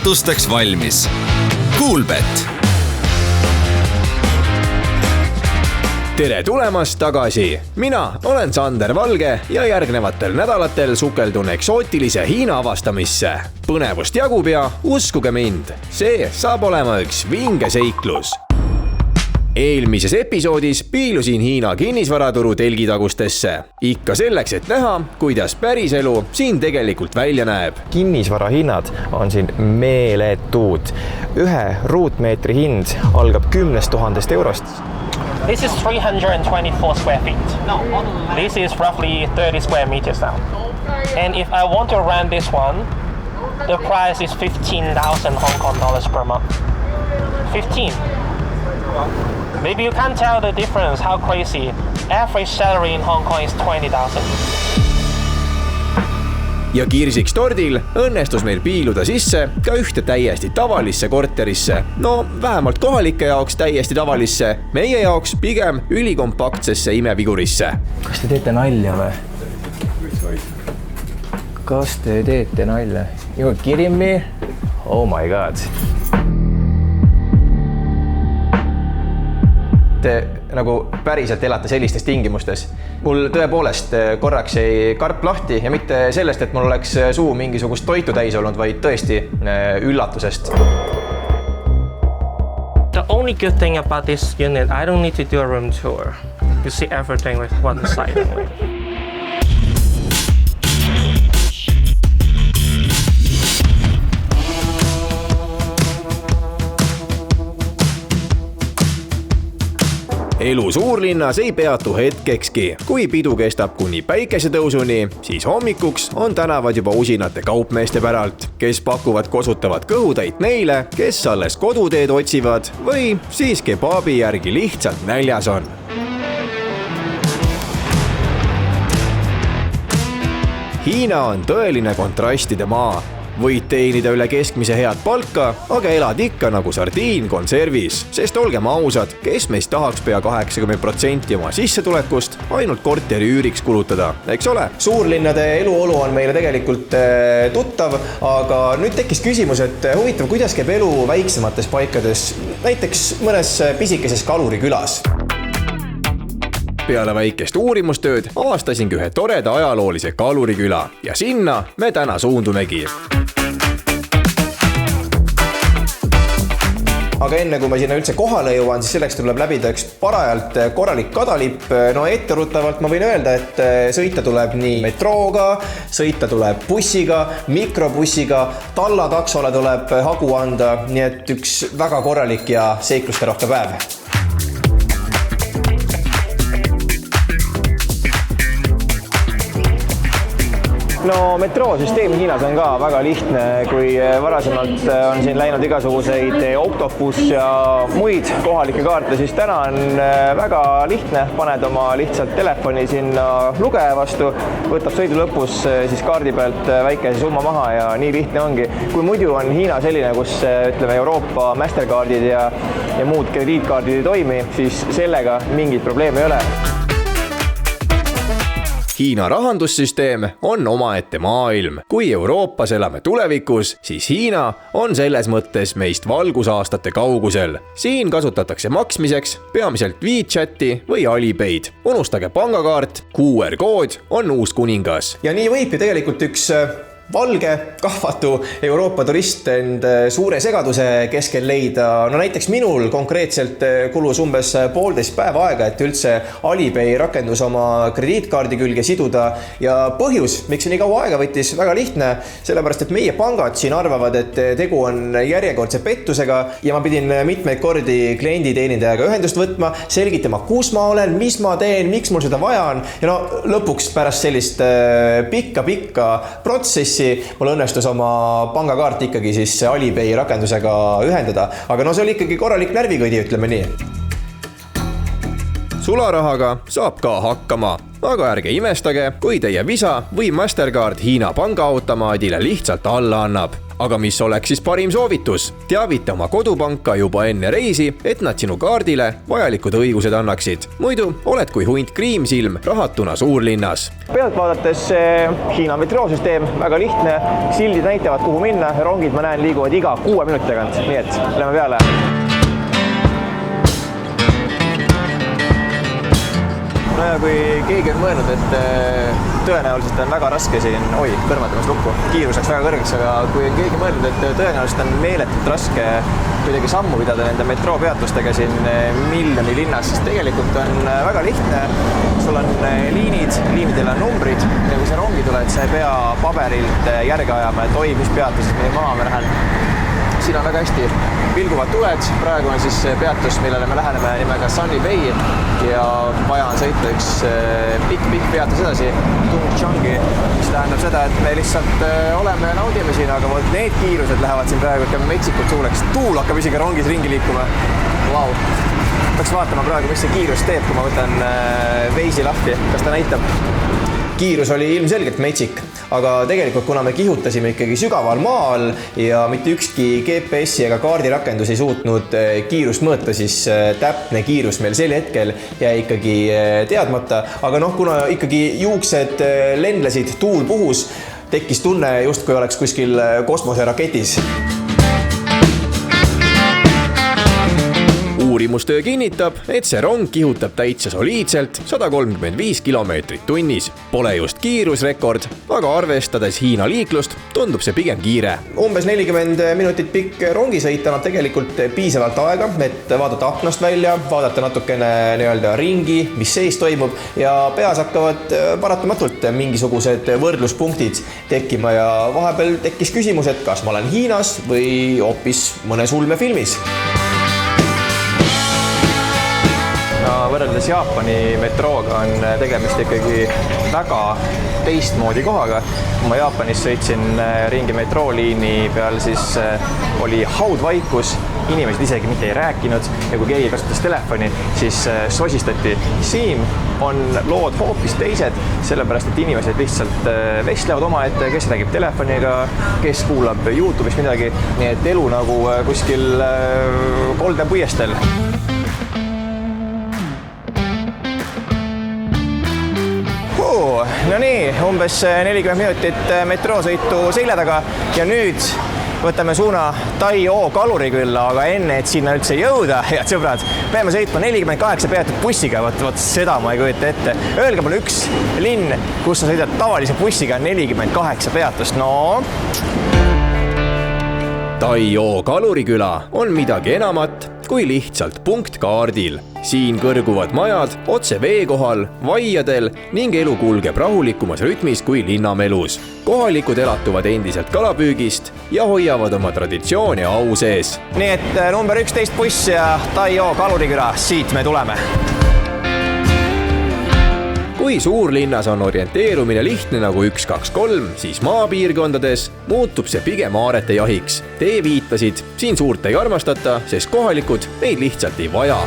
üllatusteks valmis. Coolbet. Tere tulemast tagasi! Mina olen Sander Valge ja järgnevatel nädalatel sukeldun eksootilise Hiina avastamisse. Põnevust jagub ja uskuge mind, see saab olema üks vinge seiklus. Eelmises episoodis piilusin Hiina kinnisvaraturu telgitagustesse. Ikka selleks, et näha, kuidas päriselu siin tegelikult välja näeb. Kinnisvarahinnad on siin meeletud. Ühe ruutmeetri hind algab 10 000 eurost. This is 324 square feet. This is roughly 30 square meters now. And if I want to rent this one, the price is 15,000 Hong Kong dollars per month. 15. Maybe you can't tell the difference, how crazy. Average salary in Hong Kong is 20,000. Ja kirsiks tordil õnnestus meil piiluda sisse ka ühte täiesti tavalisse korterisse. No vähemalt kohalike jaoks täiesti tavalisse, meie jaoks pigem ülikompaktsesse imevigurisse. Kas te teete nalja või? Kas te teete nalja? You kidding me? Oh my god. Te nagu päriselt elate sellistes tingimustes. Mul tõepoolest korraks jäi karp lahti ja mitte sellest, et mul oleks suu mingisugust toitu täis olnud, vaid tõesti üllatusest. The only good thing about this unit, I don't need to do a room tour. You see everything with one side only. Elu suurlinnas ei peatu hetkekski. Kui pidu kestab kuni päikesetõusuni, siis hommikuks on tänavad juba usinate kaupmeeste päralt, kes pakuvad kosutavat kõhutäit neile, kes alles koduteed otsivad või siis kebaabi järgi lihtsalt näljas on. Hiina on tõeline kontrastide maa. Võid teenida üle keskmise head palka, aga elad ikka nagu sardiin konservis, sest olgem ausad, kes meist tahaks pea 80% oma sissetulekust ainult korteri üüriks kulutada, eks ole? Suurlinnade eluolu on meile tegelikult tuttav, aga nüüd tekkis küsimus, et huvitav, kuidas käib elu väiksemates paikades, näiteks mõnes pisikeses kalurikülas. Peale väikest uurimustööd avastasingi ühe toreda ajaloolise kaluriküla ja sinna me täna suundumegi. Aga enne kui ma sinna üldse kohale jõuan, siis selleks tuleb läbida üks parajalt korralik kadalipp. No etteruttavalt ma võin öelda, et sõita tuleb nii metrooga, sõita tuleb bussiga, mikrobussiga, tallataksole tuleb hagu anda, nii et üks väga korralik ja seikluste rohke päev. No metroosüsteem Hiinas on ka väga lihtne, kui varasemalt on siin läinud igasuguseid Octopus ja muid kohalikke kaarte, siis täna on väga lihtne, paned oma lihtsalt telefoni sinna lugeja vastu, võtab sõidu lõpus siis kaardi pealt väikese summa maha ja nii lihtne ongi. Kui muidu on Hiina selline, kus ütleme Euroopa Mastercardid ja muud krediitkaardid ei toimi, siis sellega mingit probleemi ei ole. Hiina rahandussüsteem on omaette maailm. Kui Euroopas elame tulevikus, siis Hiina on selles mõttes meist valgusaastate kaugusel. Siin kasutatakse maksmiseks peamiselt WeChati või Alipay'd. Unustage pangakaart, QR-kood on uus kuningas. Ja nii võib ju tegelikult üks valge, kahvatu Euroopa turist end suure segaduse keskel leida. No näiteks minul konkreetselt kulus umbes 1,5 päeva aega, et üldse Alipay rakendus oma krediitkaardi külge siduda. Ja põhjus, miks see nii kaua aega võttis, väga lihtne, sellepärast, et meie pangad siin arvavad, et tegu on järjekordse pettusega ja ma pidin mitmeid kordi klienditeenindajaga ühendust võtma, selgitama, kus ma olen, mis ma teen, miks mul seda vaja on. Ja no lõpuks pärast sellist pikka protsessi mul õnnestus oma pangakaart ikkagi siis Alipay rakendusega ühendada. Aga no see oli ikkagi korralik närvikõdi, ütleme nii. Sularahaga saab ka hakkama, aga ärge imestage, kui teie Visa või Mastercard Hiina pangaautomaadile lihtsalt alla annab. aga mis oleks siis parim soovitus? Teavita oma kodupanka juba enne reisi, et nad sinu kaardile vajalikud õigused annaksid. Muidu oled kui hunt kriimsilm rahatuna suurlinnas. Pealt vaadates Hiina metroosüsteem, väga lihtne, sildid näitavad kuhu minna, rongid ma näen liiguvad iga 6 minuti tagant, nii et lähme peale. No ja kui keegi on mõelnud, et tõenäoliselt on väga raske siin, kõrvatamas lukku, kiirus läks väga kõrgeks, aga kui on keegi mõelnud, et tõenäoliselt on meeletult raske kuidagi sammu pidada nende metroopeatustega siin miljoni linnas, siis tegelikult on väga lihtne. Sul on liinidel on numbrid ja kui sa rongi tuled, sa ei pea paberilt järge ajama, et mis peatuses meil maha me lähen. Siin on väga hästi pilguvad tuled, praegu on siis peatus, millele me läheneme nimega Sunny Bay ja vaja on sõita üks pikk peatus edasi, Tungchangi, mis tähendab seda, et me lihtsalt oleme ja naudime siin, aga need kiirused lähevad siin praegu ikka metsikult suureks, tuul hakkab isegi rongis ringi liikuma. Vau. Peaks vaatama praegu, mis see kiirus teeb, kui ma võtan veisi lahti, kas ta näitab. Kiirus oli ilmselgelt metsik, aga tegelikult kuna me kihutasime ikkagi sügaval maal ja mitte ükski GPS-i ega kaardirakendus ei suutnud kiirust mõõta, siis täpne kiirus meil sel hetkel jäi ikkagi teadmata. Aga kuna ikkagi juuksed lendlesid, tuul puhus, tekkis tunne justkui oleks kuskil kosmoseraketis. Uurimustöö kinnitab, et see rong kihutab täitsa soliidselt 135 kilomeetrit tunnis. Pole just kiirusrekord, aga arvestades Hiina liiklust, tundub see pigem kiire. Umbes 40 minutit pikk rongisõit annab tegelikult piisavalt aega, et vaadata aknast välja, vaadata natukene ringi, mis sees toimub ja peas hakkavad paratamatult mingisugused võrdluspunktid tekkima ja vahepeal tekkis küsimus, et kas ma olen Hiinas või hoopis mõnes ulmefilmis. Võrreldes Jaapani metrooga on tegemist ikkagi väga teistmoodi kohaga. Kui ma Jaapanis sõitsin ringi metrooliini peal, siis oli haudvaikus, inimesed isegi mitte ei rääkinud ja kui keegi kasutas telefoni, siis sosistati. Siin on lood hoopis teised, sellepärast et inimesed lihtsalt vestlevad omaette, kes räägib telefoniga, kes kuulab YouTube'is midagi, nii et elu nagu kuskil Golden Puiestel. No nii, umbes 40 minutit metroosõitu selja taga ja nüüd võtame suuna Tai-O kalurikülla, aga enne, et sinna üldse jõuda, head sõbrad, peame sõitma 48 peatud bussiga, vot seda ma ei kujuta ette. Öelge mulle üks linn, kus sa sõidad tavalise bussiga 48 peatust, no... Tai-O kaluriküla on midagi enamat kui lihtsalt punkt kaardil. Siin kõrguvad majad otse vee kohal, vaiadel ning elu kulgeb rahulikumas rütmis kui linnamelus. Kohalikud elatuvad endiselt kalapüügist ja hoiavad oma traditsiooni au sees. Nii et number 11 buss ja Tai-O kaluriküla, siit me tuleme. Kui suurlinnas on orienteerumine lihtne nagu 1, 2, 3, siis maapiirkondades muutub see pigem aarete jahiks. Tee viitasid, siin suurt ei armastata, sest kohalikud neid lihtsalt ei vaja.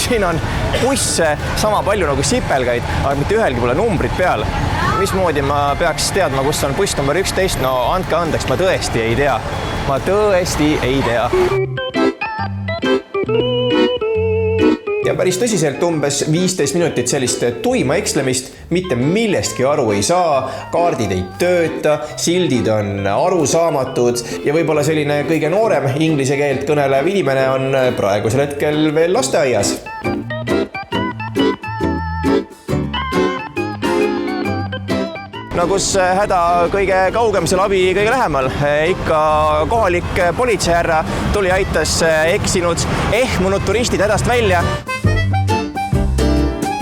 Siin on busse sama palju nagu sipelgaid, aga mitte ühelgi pole numbrid peal. Mismoodi ma peaks teadma, kus on buss number 11? No andke andeks, ma tõesti ei tea. Ma tõesti ei tea. Ja päris tõsiselt umbes 15 minutit sellist tuima ekslemist, mitte millestki aru ei saa, kaardid ei tööta, sildid on arusaamatud ja võib-olla selline kõige noorem inglise keelt kõnelev inimene on praegusel hetkel veel lasteaias. No kus häda kõige kaugem, seal abi kõige lähemal. Ikka kohalik politseihärra tuli aitas eksinud ehmunud turistid hädast välja.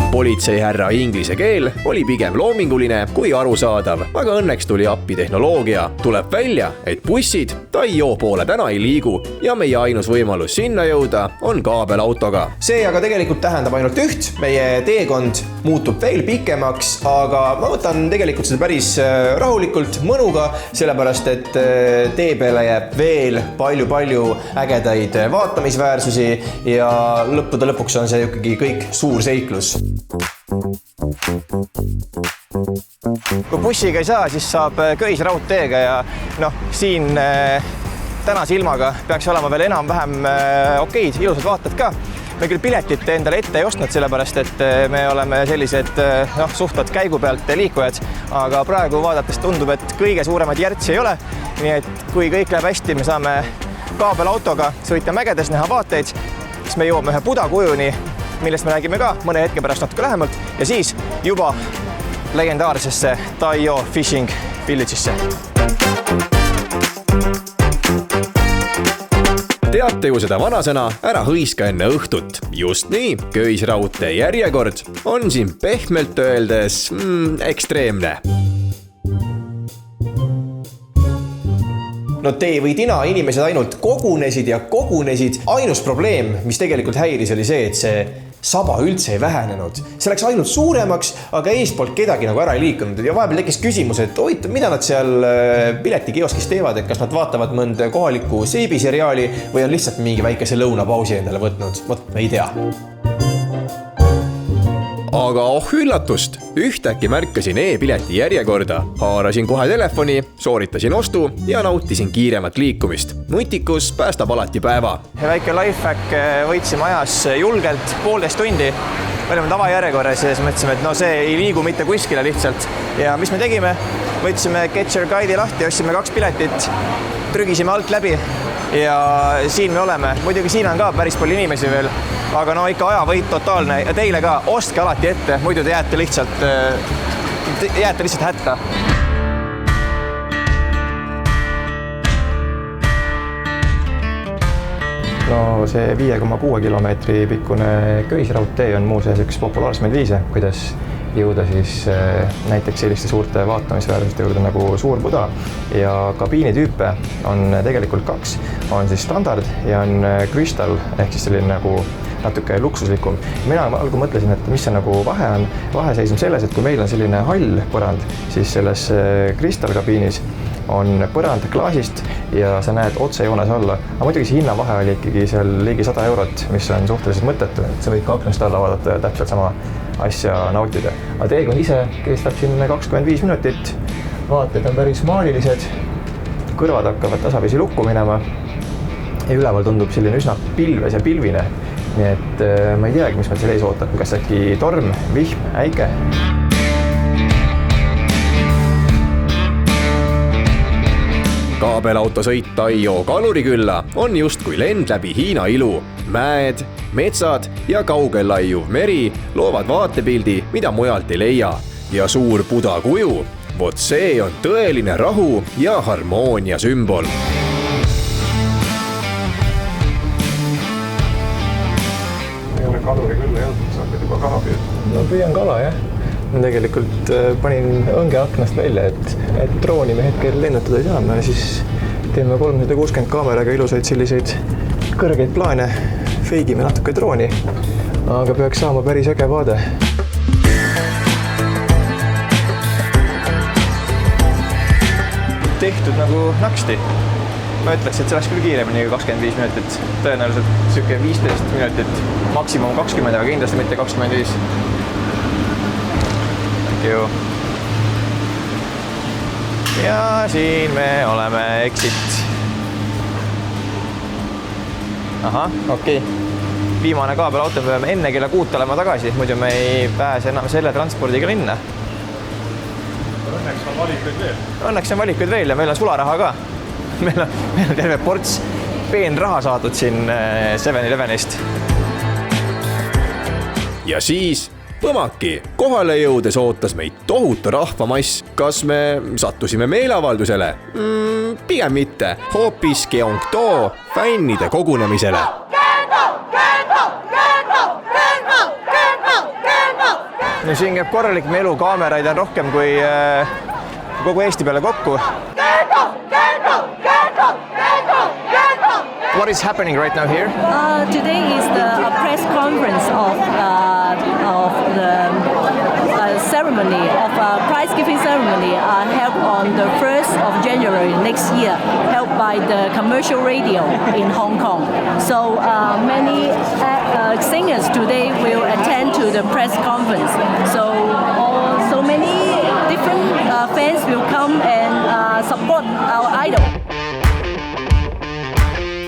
Politseihärra inglise keel oli pigem loominguline kui arusaadav, aga õnneks tuli appi tehnoloogia. Tuleb välja, et bussid Tai-O poole täna ei liigu ja meie ainus võimalus sinna jõuda on kaabelautoga. See aga tegelikult tähendab ainult üht, meie teekond muutub veel pikemaks, aga ma võtan tegelikult seda päris rahulikult mõnuga, sellepärast et tee peale jääb veel palju ägedaid vaatamisväärsusi ja lõppude lõpuks on see ikkagi kõik suur seiklus. Kui bussiga ei saa, siis saab köisraudteega ja siin tänase ilmaga peaks olema veel enam-vähem okeid, ilusad vaated ka. Me küll piletit endale ette ei ostnud, sellepärast et me oleme sellised suhtvad käigu pealt liikujad, aga praegu vaadates tundub, et kõige suuremaid järtsi ei ole. Nii et kui kõik läheb hästi, me saame kaabelautoga sõita mägedes, näha vaateid, siis me jõuame ühe Budakujuni, millest me räägime ka mõne hetke pärast natuke lähemalt ja siis juba legendaarsesse Taiyo Fishing Village'isse. Teate ju seda vanasõna, ära hõiska enne õhtut. Just nii, köisraudtee järjekord on siin pehmelt öeldes ekstreemne. No tee või tina, inimesed ainult kogunesid ja kogunesid. Ainus probleem, mis tegelikult häiris, oli see, et see saba üldse ei vähenenud. See läks ainult suuremaks, aga eespoolt kedagi nagu ära ei liikunud. Ja vahepeal tekkis küsimus, et mida nad seal piletikioskis teevad, et kas nad vaatavad mõnda kohalikku seebiseriaali või on lihtsalt mingi väikese lõunapausi endale võtnud. Me ei tea. Aga üllatust, ühtäkki märkasin e-pileti järjekorda. Haarasin kohe telefoni, sooritasin ostu ja nautisin kiiremat liikumist. Nutikus päästab alati päeva. Väike lifehack, võitsime ajas julgelt 1,5 tundi. Me olime tavajärjekorras ja siis mõtlesime, et see ei liigu mitte kuskile lihtsalt. Ja mis me tegime? Võtsime Get Your Guide'i lahti, ostsime 2 piletit, trügisime alt läbi ja siin me oleme. Muidugi siin on ka päris palju inimesi veel, aga ikka ajavõit totaalne ja teile ka ostke alati ette, muidu te jääte lihtsalt hätta. See 5,6 kilomeetri pikkune köisraudtee on muuseas üks populaarsemaid viise, kuidas jõuda siis näiteks selliste suurte vaatamisväärsuste juurde nagu Suur Buda ja kabiinitüüpe on tegelikult 2. On siis standard ja on Crystal ehk siis selline nagu natuke luksuslikum. Mina algul mõtlesin, et mis see nagu vahe on. Vahe seisneb selles, et kui meil on selline hall põrand, siis selles Crystal kabiinis on põrand klaasist ja sa näed otsejoones alla. Aga muidugi see hinnavahe oli ikkagi seal ligi 100 eurot, mis on suhteliselt mõttetu. Sa võid ka aknast alla vaadata ja täpselt sama asja nautida. Aga teekond ise kestab siin 25 minutit. Vaated on päris maalilised. Kõrvad hakkavad tasapisi lukku minema. Ja üleval tundub selline üsna pilves ja pilvine. Nii et ma ei teagi, mis meil seal ees ootab. Kas äkki torm, vihm, äike? Kaabelautosõit Taiyo kalurikülla on justkui lend läbi Hiina ilu. Mäed, metsad ja kaugel laiuv meri loovad vaatepildi, mida mujalt ei leia. Ja Suur Buda kuju, vot see on tõeline rahu ja harmoonia sümbol. Ei ole kalurikülla jõudnud, sa hakkad juba kala püüda. Püüan kala, jah. Ma tegelikult panin õnge aknast välja, et drooni me hetkel lennutada ei saa. Me siis teeme 360 kaameraga ilusaid selliseid kõrgeid plaane, feigime natuke drooni, aga peaks saama päris äge vaade. Tehtud nagu naksti. Ma ütleks, et see oleks küll kiiremini 25 minutit. Tõenäoliselt süke 15 minutit, maksimum 20, aga kindlasti mitte 25. Ja siin me oleme exit. Aha, okei. Viimane kaabelauto, me peame enne kella 6 olema tagasi, muidu me ei pääse enam selle transpordiga linna. Õnneks on valikuid veel. Õnneks on valikuid veel ja meil on sularaha ka. Meil on terve ports peenraha saadud siin 7-Elevenist. Ja siis põmaki, kohale jõudes ootas meid tohutu rahvamass. Kas me sattusime meeleavaldusele? Pigem mitte, hoopis Gyeongdo fännide kogunemisele. No siin käib korralik melu, kaameraid on rohkem kui kogu Eesti peale kokku. What is happening right now here? Today is a press conference of the ceremony, of a prize giving ceremony held on the 1st of January next year, held by the commercial radio in Hong Kong. So many singers today will attend to the press conference. So many different fans will come and support our idol.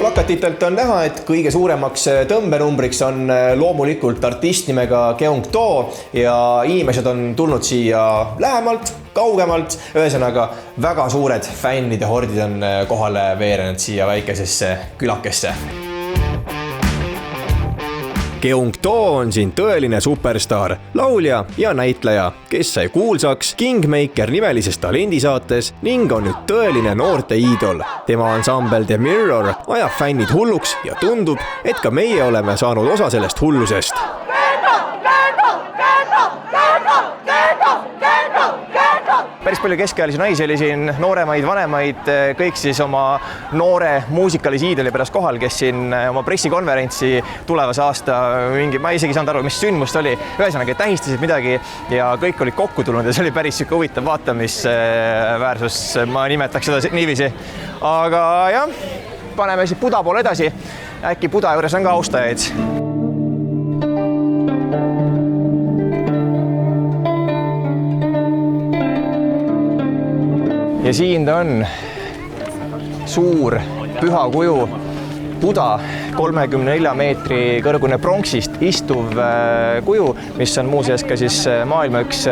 Plakatitelt on näha, et kõige suuremaks tõmbenumbriks on loomulikult artist nimega Keung-To ja inimesed on tulnud siia lähemalt, kaugemalt, ühesõnaga väga suured fännide hordid on kohale veerenud siia väikesesse külakesse. Keung-To on siin tõeline superstar, laulja ja näitleja, kes sai kuulsaks Kingmaker nimelises talendisaates ning on nüüd tõeline noorte iidol. Tema ansambel The Mirror ajab fännid hulluks ja tundub, et ka meie oleme saanud osa sellest hullusest. Päris palju keskealisi naisi oli siin, nooremaid, vanemaid, kõik siis oma noore muusikalise iidoli pärast kohal, kes siin oma pressikonverentsi tulevase aasta ma isegi saanud aru, mis sündmust oli. Ühesõnaga, tähistasid midagi ja kõik olid kokku tulnud ja see oli päris huvitav vaatamisväärsus, ma nimetaks seda niiviisi. Aga jah, paneme siis Buda poole edasi. Äkki Buda juures on ka austajaid. Ja siin ta on suur püha kuju Buda, 34 meetri kõrgune pronksist istuv kuju, mis on muuseas ka siis maailma üks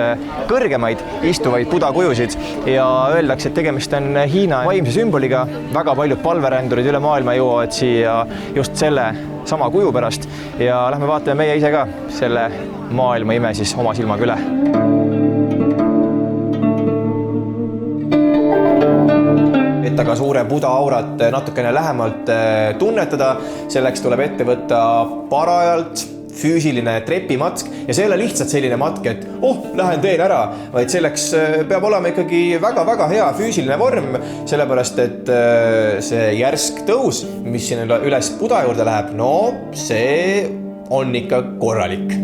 kõrgemaid istuvaid Buda kujusid ja öeldakse, et tegemist on Hiina vaimse sümboliga. Väga paljud palverändurid üle maailma jõuavad siia just selle sama kuju pärast ja lähme vaatame meie ise ka selle maailma ime siis oma silmaga üle. Et aga suure Buda aurat natukene lähemalt tunnetada, selleks tuleb ette võtta parajalt füüsiline trepimatk ja see ei ole lihtsalt selline matk, et lähen teen ära, vaid selleks peab olema ikkagi väga-väga hea füüsiline vorm, sellepärast et see järsk tõus, mis siin üles Buda juurde läheb, no see on ikka korralik.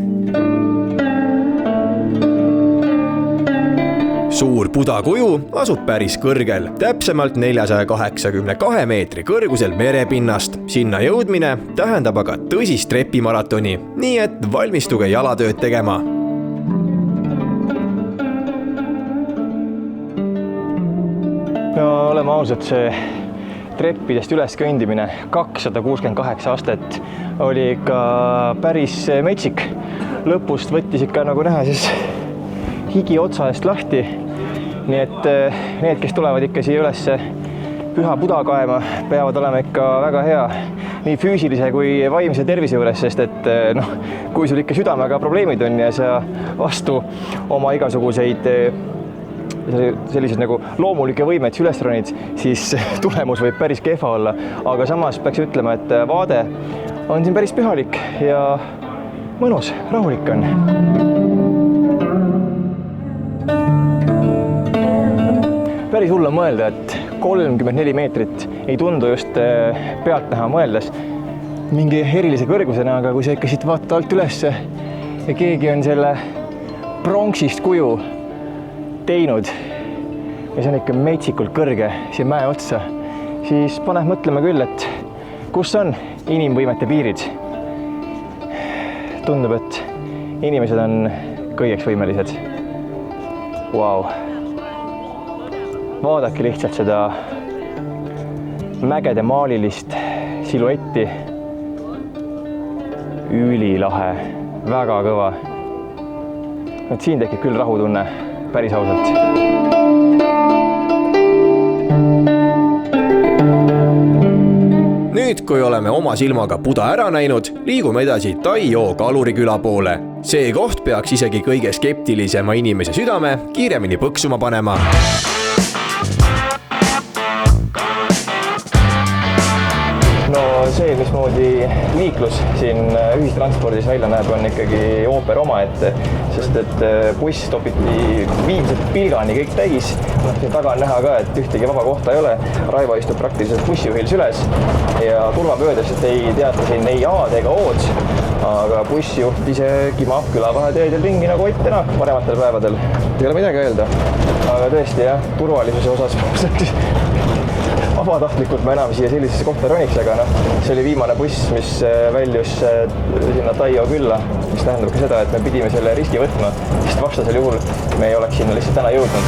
Suur Buda kuju asub päris kõrgel, täpsemalt 482 meetri kõrgusel merepinnast. Sinna jõudmine tähendab aga tõsist trepimaratoni, nii et valmistuge jalatööd tegema. No oleme ausad, see treppidest üles kõndimine 268 aastat oli ikka päris metsik. Lõpust võttis ikka nagu näha siis higi otsa eest lahti. Nii et need, kes tulevad ikka siia üles püha Buda kaema, peavad olema ikka väga hea nii füüsilise kui vaimse tervise juures, sest et kui sul ikka südamega probleemid on ja sa vastu oma igasuguseid sellised nagu loomulikke võimeid üles ronid, siis tulemus võib päris kehva olla. Aga samas peaks ütlema, et vaade on siin päris pühalik ja mõnus, rahulik on. Päris hull on mõelda, et 34 meetrit ei tundu just pealt näha mõeldes mingi erilise kõrgusena, aga kui sa ikka siit vaata alt üles ja keegi on selle pronksist kuju teinud ja see on ikka metsikult kõrge siia mäe otsa, siis paneb mõtlema küll, et kus on inimvõimete piirid. Tundub, et inimesed on kõigeks võimelised. Vau. Vaadake lihtsalt seda mägede maalilist siluetti. Ülilahe, väga kõva. Et siin tekib küll rahutunne, päris ausalt. Nüüd, kui oleme oma silmaga Buda ära näinud, liigume edasi Taiyo kaluriküla poole. See koht peaks isegi kõige skeptilisema inimese südame kiiremini põksuma panema. No see, mismoodi liiklus siin ühistranspordis välja näeb, on ikkagi ooper omaette, sest et buss topiti viimselt pilgani kõik täis. Siin taga on näha ka, et ühtegi vaba kohta ei ole. Raivo istub praktiliselt bussijuhil süles ja turvapöödes, et ei teata siin ei A-d ega O-d, aga bussijuht ise kimab külavaheteedel ringi nagu Ott Tänak parematel päevadel. Ei ole midagi öelda, aga tõesti jah, turvalisuse osas vabatahtlikult ma enam siia sellisesse kohta roniks, aga noh, see oli viimane buss, mis väljus sinna Taio külla, mis tähendab ka seda, et me pidime selle riski võtma, sest vastasel juhul me ei oleks sinna lihtsalt täna jõudnud.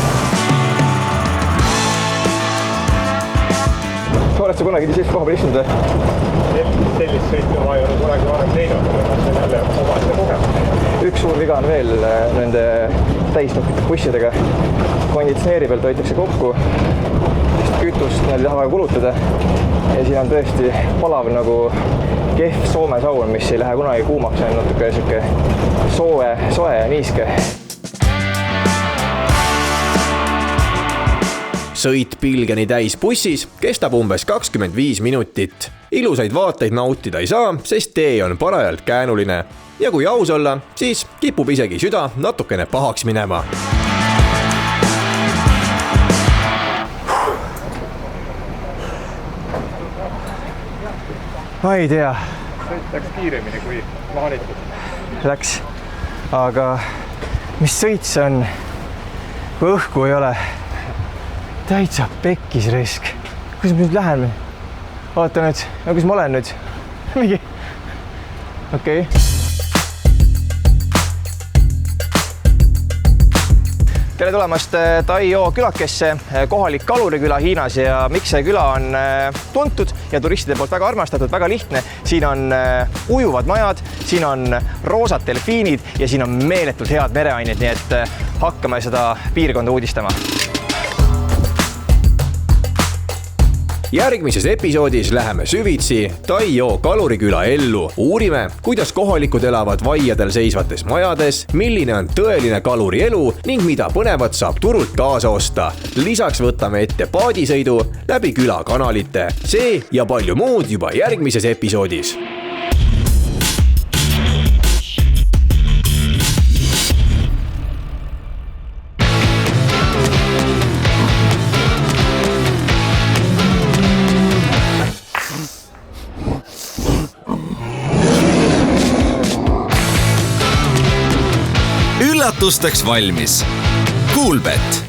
Oled sa kunagi sellist koha peal istunud või? Sellist sõitu ma ei ole kunagi varem teinud, aga see on jälle omaste kogemus. Üks suur viga on veel nende täisnukite bussidega. Konditsioneeri pealt hoitakse kokku, sest kütust nad ei taha väga kulutada. Ja siin on tõesti palav nagu kehv Soome saun, mis ei lähe kunagi kuumaks, on natuke soe ja niiske. Sõit Pilgeni täis bussis kestab umbes 25 minutit. Ilusaid vaateid nautida ei saa, sest tee on parajalt käänuline. Ja kui aus olla, siis kipub isegi süda natukene pahaks minema. Ma ei tea. Sõit läks kiiremini kui plaanitud. Läks, aga mis sõit see on, kui õhku ei ole? Täitsa pekkis risk. Kus ma nüüd lähen? Vaata nüüd, kus ma olen nüüd? Mingi. Okei. Tere tulemast Taio külakesse, kohalik kaluriküla Hiinas ja miks see küla on tuntud ja turistide poolt väga armastatud, väga lihtne. Siin on ujuvad majad, siin on roosad delfiinid ja siin on meeletult head mereained, nii et hakkame seda piirkonda uudistama. Järgmises episoodis läheme süvitsi Taio kaluriküla ellu. Uurime, kuidas kohalikud elavad vaiadel seisvates majades, milline on tõeline kaluri elu ning mida põnevat saab turult kaasa osta. Lisaks võtame ette paadisõidu läbi külakanalite. See ja palju muud juba järgmises episoodis. Üllatusteks valmis. Coolbet.